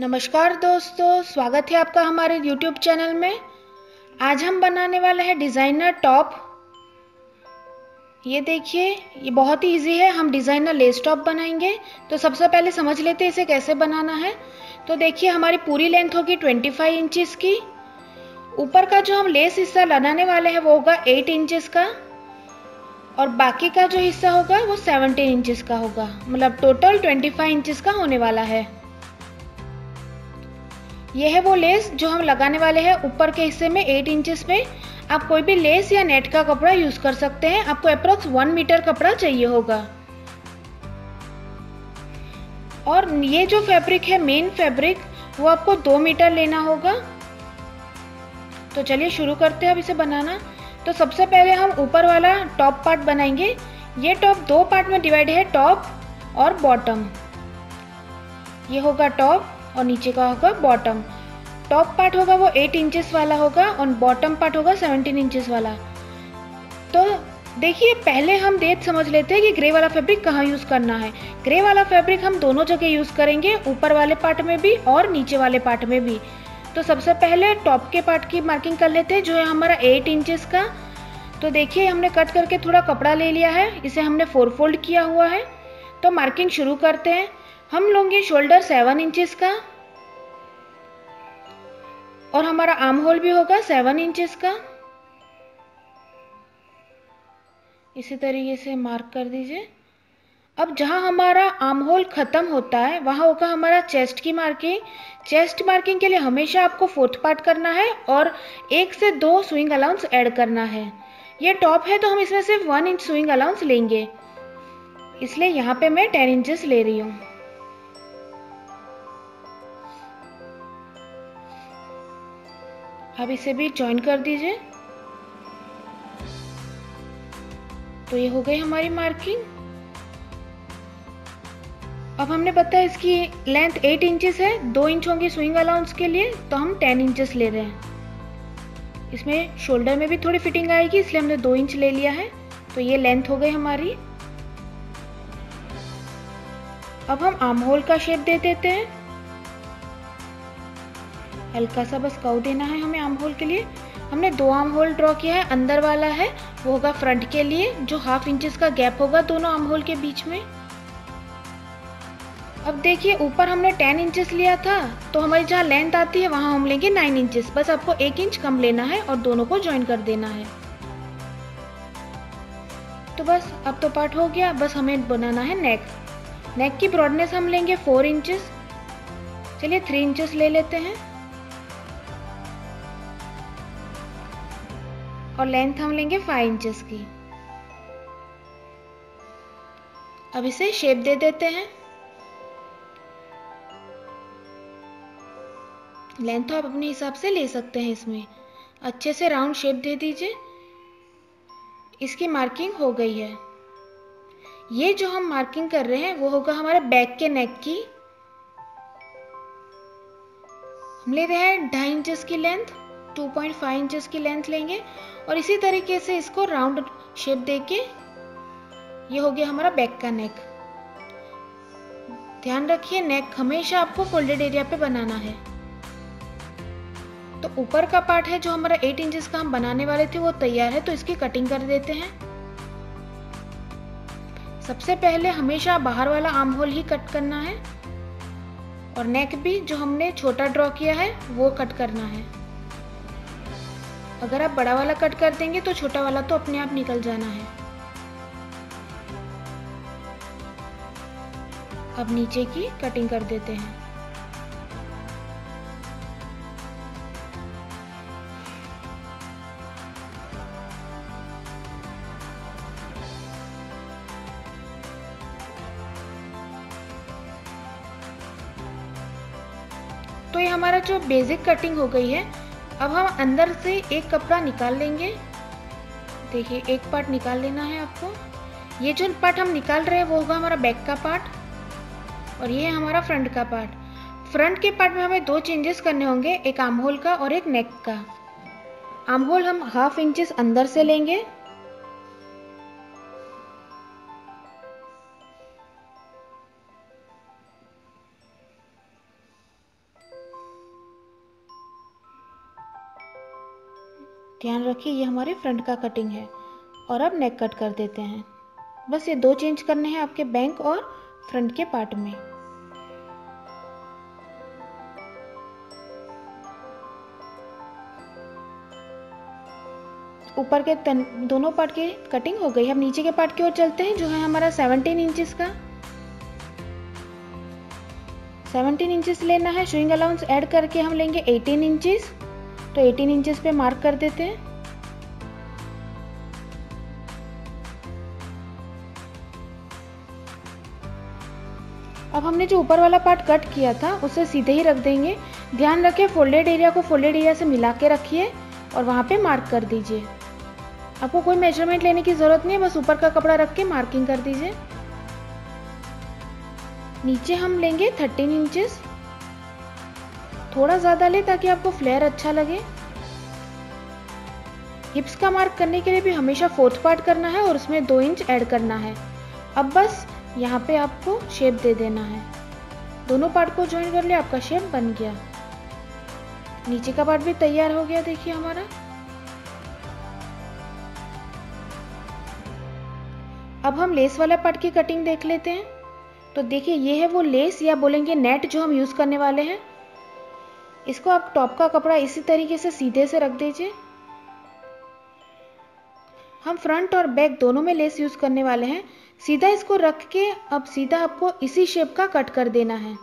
नमस्कार दोस्तों, स्वागत है आपका हमारे YouTube चैनल में। आज हम बनाने वाले हैं डिज़ाइनर टॉप। ये देखिए, ये बहुत ही इजी है। हम डिज़ाइनर लेस टॉप बनाएंगे। तो सबसे पहले समझ लेते हैं इसे कैसे बनाना है। तो देखिए, हमारी पूरी लेंथ होगी 25 इंचज़ की। ऊपर का जो हम लेस हिस्सा लगाने वाले हैं वो होगा 8 इंचज़ का, और बाकी का जो हिस्सा होगा वो 17 इंचज़ का होगा। मतलब टोटल 25 इंचज़ का होने वाला है। ये है वो लेस जो हम लगाने वाले हैं ऊपर के हिस्से में 8 इंचेस में। आप कोई भी लेस या नेट का कपड़ा यूज कर सकते हैं। आपको अप्रोक्स 1 मीटर कपड़ा चाहिए होगा। और ये जो फैब्रिक है, मेन फैब्रिक, वो आपको 2 मीटर लेना होगा। तो चलिए शुरू करते हैं अब इसे बनाना। तो सबसे पहले हम ऊपर वाला टॉप पार्ट बनाएंगे। ये टॉप 2 पार्ट में डिवाइड है, टॉप और बॉटम। ये होगा टॉप और नीचे का होगा बॉटम। टॉप पार्ट होगा वो 8 इंचेस वाला होगा और बॉटम पार्ट होगा 17 इंचेस वाला। तो देखिए, पहले हम डेट समझ लेते हैं कि ग्रे वाला फैब्रिक कहाँ यूज़ करना है। ग्रे वाला फैब्रिक हम दोनों जगह यूज़ करेंगे, ऊपर वाले पार्ट में भी और नीचे वाले पार्ट में भी। तो सबसे पहले टॉप के पार्ट की मार्किंग कर लेते हैं, जो है हमारा 8 इंचेस का। तो देखिए, हमने कट करके थोड़ा कपड़ा ले लिया है, इसे हमने 4 फोल्ड किया हुआ है। तो मार्किंग शुरू करते हैं। हम लेंगे शोल्डर 7 इंचेस का, और हमारा आर्म होल भी होगा 7 इंचेस का। इसी तरीके से मार्क कर दीजिए। अब जहां हमारा आर्म होल खत्म होता है वहां होगा हमारा चेस्ट की मार्किंग। चेस्ट मार्किंग के लिए हमेशा आपको 4th पार्ट करना है और 1 से 2 स्विंग अलाउंस ऐड करना है। ये टॉप है तो हम इसमें सिर्फ 1 इंच स्विंग अलाउंस लेंगे, इसलिए यहाँ पे मैं 10 इंचेस ले रही हूँ। अब इसे भी ज्वाइन कर दीजिए। तो ये हो गई हमारी मार्किंग। अब हमने बताया इसकी लेंथ 8 इंचेस है, 2 इंच होंगी स्विंग अलाउंस के लिए, तो हम 10 इंचेस ले रहे हैं। इसमें शोल्डर में भी थोड़ी फिटिंग आएगी, इसलिए हमने 2 इंच ले लिया है। तो ये लेंथ हो गई हमारी। अब हम आर्म होल का शेप दे देते हैं। हल्का सा बस कर्व देना है हमें आर्म होल के लिए। हमने 2 आर्म होल ड्रॉ किया है। अंदर वाला है वो होगा फ्रंट के लिए, जो 1/2 इंचेस का गैप होगा दोनों आर्म होल के बीच में। अब देखिए, ऊपर हमने 10 इंचेस लिया था, तो हमारी जहाँ लेंथ आती है वहाँ हम लेंगे 9 इंचेस। बस आपको 1 इंच कम लेना है और दोनों को ज्वाइन कर देना है। तो बस अब तो पार्ट हो गया। बस हमें बनाना है नेक। नेक की ब्रॉडनेस हम लेंगे 4 इंचेस। चलिए 3 इंचेस ले लेते हैं, और लेंथ हम लेंगे 5 इंचेस की। अब इसे शेप दे देते हैं। लेंथ तो आप अपने हिसाब से ले सकते हैं। इसमें अच्छे से राउंड शेप दे दीजिए। इसकी मार्किंग हो गई है। ये जो हम मार्किंग कर रहे हैं वो होगा हमारे बैक के नेक की। हम ले रहे हैं 2.5 इंचेस की लेंथ, 2.5 इंचेस की लेंथ लेंगे, और इसी तरीके से इसको राउंड शेप देके ये हो गया हमारा बैक का नेक। ध्यान रखिए, नेक हमेशा आपको फोल्डेड एरिया पे बनाना है। तो ऊपर का पार्ट है जो हमारा 8 इंचेस का हम बनाने वाले थे वो तैयार है। तो इसकी कटिंग कर देते हैं। सबसे पहले हमेशा बाहर वाला आर्म होल ही कट करना है, और नेक भी जो हमने छोटा ड्रॉ किया है वो कट करना है। अगर आप बड़ा वाला कट कर देंगे तो छोटा वाला तो अपने आप निकल जाना है। अब नीचे की कटिंग कर देते हैं। तो ये हमारा जो बेसिक कटिंग हो गई है। अब हम अंदर से एक कपड़ा निकाल लेंगे। देखिए, एक पार्ट निकाल लेना है आपको। ये जो पार्ट हम निकाल रहे हैं वो होगा हमारा बैक का पार्ट, और ये है हमारा फ्रंट का पार्ट। फ्रंट के पार्ट में हमें 2 चेंजेस करने होंगे, एक आर्म होल का और एक नेक का। आर्म होल हम 1/2 इंचेस अंदर से लेंगे, ध्यान रखिए ये हमारे फ्रंट का कटिंग है। और अब नेक कट कर देते हैं। बस ये 2 चेंज करने हैं आपके बैंक और फ्रंट के पार्ट में। ऊपर के दोनों पार्ट की कटिंग हो गई। अब नीचे के पार्ट की ओर चलते हैं, जो है हमारा 17 इंचेस का। 17 इंचेस लेना है। शूइंग अलाउंस ऐड करके हम लेंगे 18 इंचेस। तो 18 इंचेस पे मार्क कर देते हैं। अब हमने जो ऊपर वाला पार्ट कट किया था उसे सीधे ही रख देंगे। ध्यान रखें फोल्डेड एरिया को फोल्डेड एरिया से मिला के रखिए और वहाँ पे मार्क कर दीजिए। आपको कोई मेजरमेंट लेने की ज़रूरत नहीं है, बस ऊपर का कपड़ा रख के मार्किंग कर दीजिए। नीचे हम लेंगे 13 इंचेस। थोड़ा ज़्यादा ले ताकि आपको फ्लेयर अच्छा लगे। हिप्स का मार्क करने के लिए भी हमेशा 4th पार्ट करना है और उसमें 2 इंच ऐड करना है। अब बस यहाँ पे आपको शेप दे देना है। दोनों पार्ट को ज्वाइन कर लिया, आपका शेप बन गया। नीचे का पार्ट भी तैयार हो गया, देखिए हमारा। अब हम लेस वाला पार्ट की कटिंग देख लेते हैं। तो देखिए ये है वो लेस या बोलेंगे नेट जो हम यूज़ करने वाले हैं। इसको आप टॉप का कपड़ा इसी तरीके से सीधे से रख दीजिए। हम फ्रंट और बैक दोनों में लेस यूज़ करने वाले हैं। सीधा इसको रख के अब सीधा आपको इसी शेप का कट कर देना है।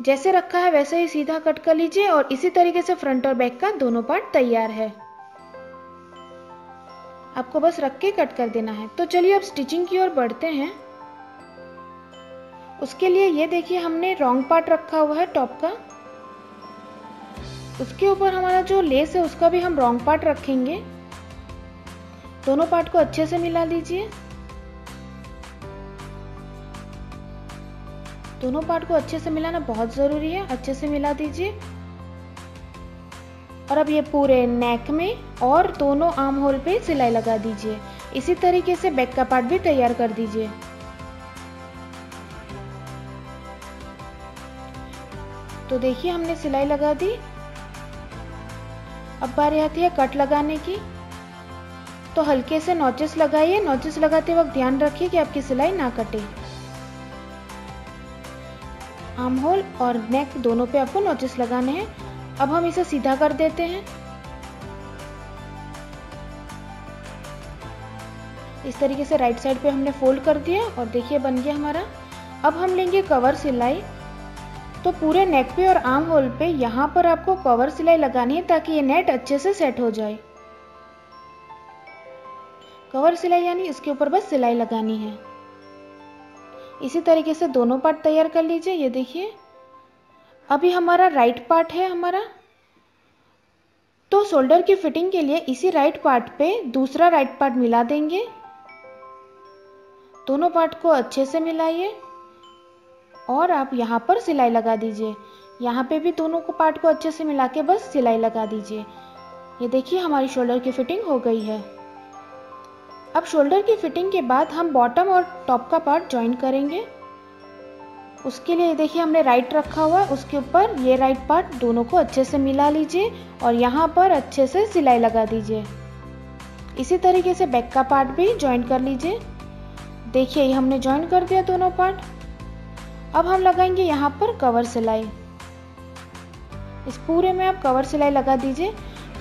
जैसे रखा है वैसे ही सीधा कट कर लीजिए और इसी तरीके से फ्रंट और बैक का दोनों पार्ट तैयार है। आपको बस रख के कट कर देना है। तो चलिए अब स्टिचिंग की ओर बढ़ते हैं। उसके लिए ये देखिए हमने रॉन्ग पार्ट रखा हुआ है टॉप का। उसके ऊपर हमारा जो लेस है उसका भी हम रॉन्ग पार्ट रखेंगे। दोनों पार्ट को अच्छे से मिला लीजिए। दोनों पार्ट को अच्छे से मिलाना बहुत ज़रूरी है, अच्छे से मिला दीजिए। और अब ये पूरे नेक में और दोनों आर्म होल पे सिलाई लगा दीजिए। इसी तरीके से बैक का पार्ट भी तैयार कर दीजिए। तो देखिए हमने सिलाई लगा दी। अब बारी आती है कट लगाने की। तो हल्के से नॉचेस लगाइए। नॉचेस लगाते वक्त ध्यान रखिए कि आपकी सिलाई ना कटे। आर्म होल और नेक दोनों पे आपको नॉचेस लगाने हैं। अब हम इसे सीधा कर देते हैं। इस तरीके से राइट साइड पे हमने फोल्ड कर दिया और देखिए बन गया हमारा। अब हम लेंगे कवर सिलाई। तो पूरे नेक पे और आर्म होल पे यहाँ पर आपको कवर सिलाई लगानी है ताकि ये नेट अच्छे से सेट हो जाए। कवर सिलाई यानी इसके ऊपर बस सिलाई लगानी है। इसी तरीके से दोनों पार्ट तैयार कर लीजिए। ये देखिए अभी हमारा राइट पार्ट है हमारा। तो शोल्डर की फिटिंग के लिए इसी राइट पार्ट पे दूसरा राइट पार्ट मिला देंगे। दोनों पार्ट को अच्छे से मिलाइए और आप यहाँ पर सिलाई लगा दीजिए। यहाँ पे भी दोनों को पार्ट को अच्छे से मिला के बस सिलाई लगा दीजिए। ये देखिए हमारी शोल्डर की फिटिंग हो गई है। अब शोल्डर की फिटिंग के बाद हम बॉटम और टॉप का पार्ट ज्वाइन करेंगे। उसके लिए देखिए हमने राइट रखा हुआ, उसके ऊपर ये राइट पार्ट दोनों को अच्छे से मिला लीजिए और यहाँ पर अच्छे से सिलाई लगा दीजिए। इसी तरीके से बैक का पार्ट भी ज्वाइन कर लीजिए। देखिए ये हमने ज्वाइन कर दिया दोनों पार्ट। अब हम लगाएंगे यहाँ पर कवर सिलाई। इस पूरे में आप कवर सिलाई लगा दीजिए।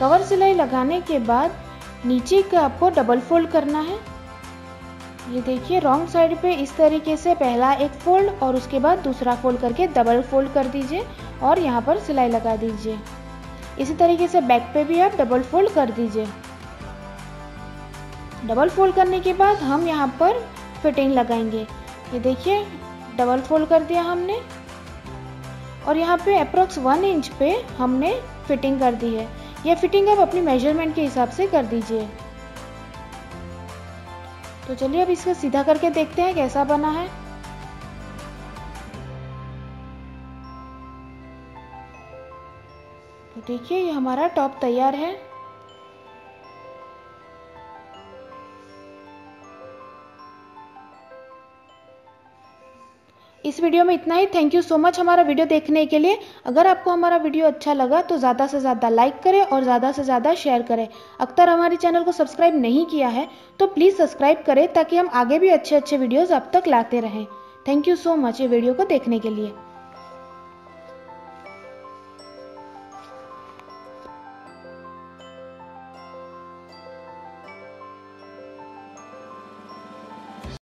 कवर सिलाई लगाने के बाद नीचे का आपको डबल फोल्ड करना है। ये देखिए रॉन्ग साइड पे इस तरीके से पहला एक फोल्ड और उसके बाद दूसरा फोल्ड करके डबल फोल्ड कर दीजिए और यहाँ पर सिलाई लगा दीजिए। इसी तरीके से बैक पे भी आप डबल फोल्ड कर दीजिए। डबल फोल्ड करने के बाद हम यहाँ पर फिटिंग लगाएंगे। ये देखिए डबल फोल्ड कर दिया हमने और यहाँ पे अप्रोक्स 1 इंच पे हमने फिटिंग कर दी है। यह फिटिंग आप अपनी मेजरमेंट के हिसाब से कर दीजिए। तो चलिए अब इसको सीधा करके देखते हैं कैसा बना है। तो देखिए ये हमारा टॉप तैयार है। इस वीडियो में इतना ही। थैंक यू सो मच हमारा वीडियो देखने के लिए। अगर आपको हमारा वीडियो अच्छा लगा तो ज़्यादा से ज़्यादा लाइक करें और ज़्यादा से ज़्यादा शेयर करें। अगर हमारे चैनल को सब्सक्राइब नहीं किया है तो प्लीज़ सब्सक्राइब करें ताकि हम आगे भी अच्छे अच्छे वीडियोज़ आप तक लाते रहें। थैंक यू सो मच ये वीडियो को देखने के लिए।